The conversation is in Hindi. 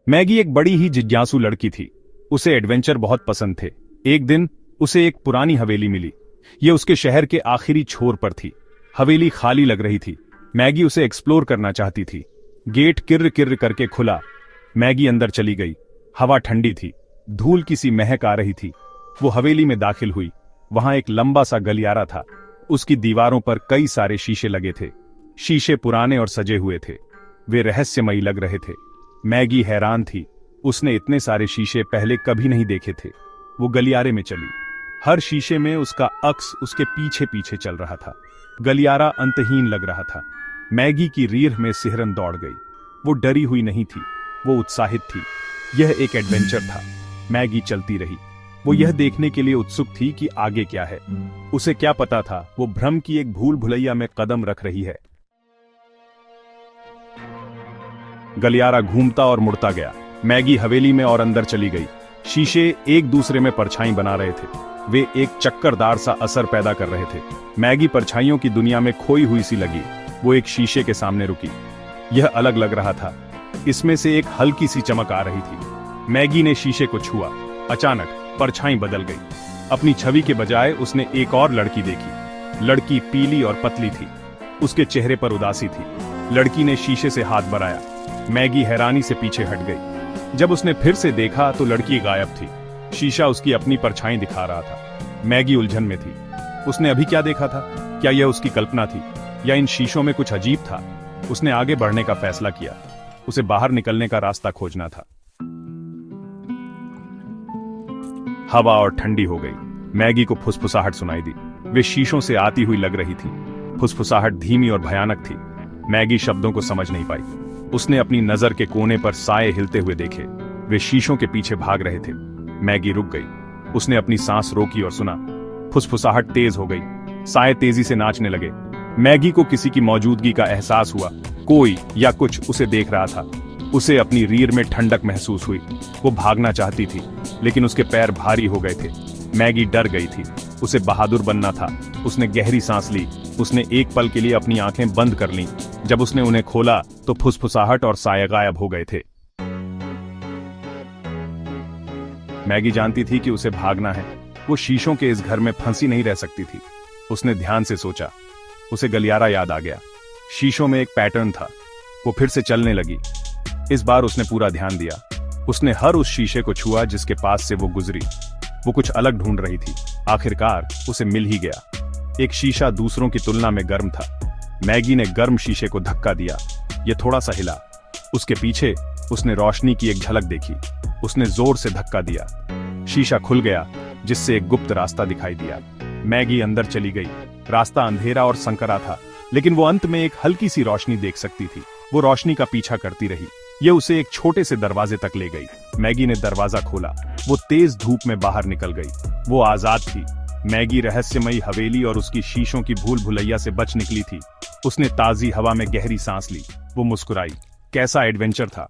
मैगी एक बड़ी ही जिज्ञासु लड़की थी। उसे एडवेंचर बहुत पसंद थे। एक दिन उसे एक पुरानी हवेली मिली। यह उसके शहर के आखिरी छोर पर थी। हवेली खाली लग रही थी। मैगी उसे एक्सप्लोर करना चाहती थी। गेट किर्र किर्र करके खुला। मैगी अंदर चली गई। हवा ठंडी थी। धूल की सी महक आ रही थी। वो हवेली में दाखिल हुई। वहां एक लंबा सा गलियारा था। उसकी दीवारों पर कई सारे शीशे लगे थे। शीशे पुराने और सजे हुए थे। वे रहस्यमयी लग रहे थे। मैगी हैरान थी। उसने इतने सारे शीशे पहले कभी नहीं देखे थे। वो गलियारे में चली। हर शीशे में उसका अक्स उसके पीछे पीछे चल रहा था। गलियारा अंतहीन लग रहा था। मैगी की रीढ़ में सिहरन दौड़ गई। वो डरी हुई नहीं थी, वो उत्साहित थी। यह एक एडवेंचर था। मैगी चलती रही। वो यह देखने के लिए उत्सुक थी कि आगे क्या है। उसे क्या पता था, वो भ्रम की एक भूल भुलैया में कदम रख रही है। गलियारा घूमता और मुड़ता गया। मैगी हवेली में और अंदर चली गई। शीशे एक दूसरे में परछाई बना रहे थे। वे एक चक्करदार सा असर पैदा कर रहे थे। मैगी परछाइयों की दुनिया में खोई हुई सी लगी। वो एक शीशे के सामने रुकी। यह अलग लग रहा था। इसमें से एक हल्की सी चमक आ रही थी। मैगी ने शीशे को छुआ। अचानक परछाई बदल गई। अपनी छवि के बजाय उसने एक और लड़की देखी। लड़की पीली और पतली थी। उसके चेहरे पर उदासी थी। लड़की ने शीशे से हाथ बढ़ाया। मैगी हैरानी से पीछे हट गई। जब उसने फिर से देखा तो लड़की गायब थी। शीशा उसकी अपनी परछाई दिखा रहा था। मैगी उलझन में थी। उसने अभी क्या देखा था? क्या यह उसकी कल्पना थी या इन शीशों में कुछ अजीब था? उसने आगे बढ़ने का फैसला किया। उसे बाहर निकलने का रास्ता खोजना था। हवा और ठंडी हो गई। मैगी को फुसफुसाहट सुनाई दी। वे शीशों से आती हुई लग रही थी। फुसफुसाहट धीमी और भयानक थी। मैगी शब्दों को समझ नहीं पाई। उसने अपनी नजर के कोने पर साए हिलते हुए देखे। वे शीशों के पीछे भाग रहे थे। मैगी रुक गई। उसने अपनी सांस रोकी और सुना। फुसफुसाहट तेज हो गई। साए तेजी से नाचने लगे। मैगी को किसी की मौजूदगी का एहसास हुआ। कोई या कुछ उसे देख रहा था। उसे अपनी रीढ़ में ठंडक महसूस हुई। वो भागना चाहती थी, लेकिन उसके पैर भारी हो गए थे। मैगी डर गई थी। उसे बहादुर बनना था। उसने गहरी सांस ली। उसने एक पल के लिए अपनी आंखें बंद कर लीं। जब उसने उन्हें खोला तो फुसफुसाहट और साए गायब हो गए थे। मैगी जानती थी कि उसे भागना है। वो शीशों के इस घर में फंसी नहीं रह सकती थी। उसने ध्यान से सोचा। उसे गलियारा याद आ गया। शीशों में एक पैटर्न था। वो फिर से चलने लगी। इस बार उसने पूरा ध्यान दिया। उसने हर उस शीशे को छुआ जिसके पास से वो गुजरी। वो कुछ अलग ढूंढ रही थी। आखिरकार उसे मिल ही गया। एक शीशा दूसरों की तुलना में गर्म था। मैगी ने गर्म शीशे को धक्का दिया। यह थोड़ा सा हिला। उसके पीछे उसने रोशनी की एक झलक देखी। उसने जोर से धक्का दिया। शीशा खुल गया, जिससे एक गुप्त रास्ता दिखाई दिया। मैगी अंदर चली गई। रास्ता अंधेरा और संकरा था, लेकिन वो अंत में एक हल्की सी रोशनी देख सकती थी। वो रोशनी का पीछा करती रही। ये उसे एक छोटे से दरवाजे तक ले गई। मैगी ने दरवाजा खोला। वो तेज धूप में बाहर निकल गई। वो आजाद थी। मैगी रहस्यमयी हवेली और उसकी शीशों की भूल भुलैया से बच निकली थी। उसने ताजी हवा में गहरी सांस ली। वो मुस्कुराई। कैसा एडवेंचर था।